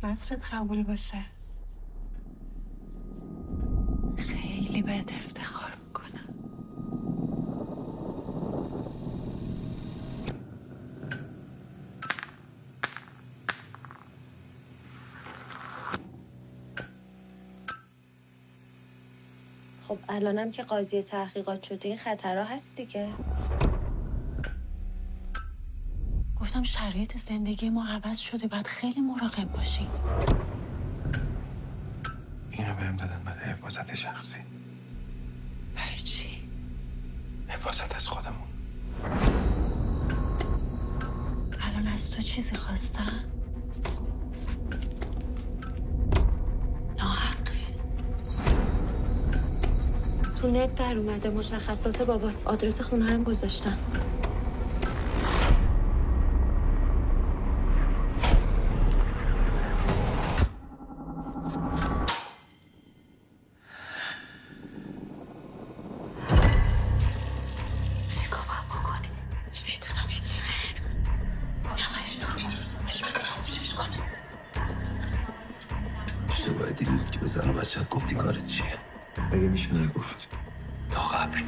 نصرت قبول باشه. خیلی بهت افتخار میکنم. خب الانم که قاضی تحقیقات شده این خطرها هست دیگه. گفتم شرایط زندگی ما عوض شده، باید خیلی مراقب باشی. اینو بهم دادن برای حفاظت شخصی. برای چی؟ حفاظت از خودمون. الان از تو چیزی خواستم؟ ناحقه. تو نت در اومده مشخصات باباست. آدرس خونه هم گذاشتم. اشتباه دیدی بود که به زن و بچه‌ت گفتی کارت چیه؟ اگه میشه نگفت تا قبل.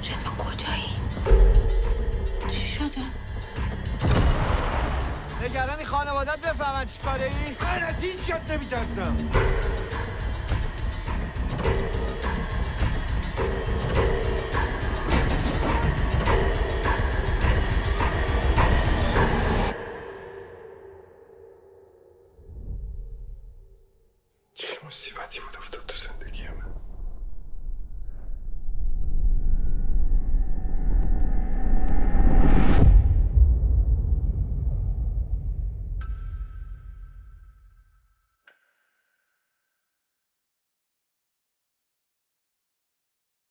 رضوان کجایی؟ چی شده؟ نگرانی خانوادت بفهمن چی کاره ای؟ من از هیچ کس نمیترسم.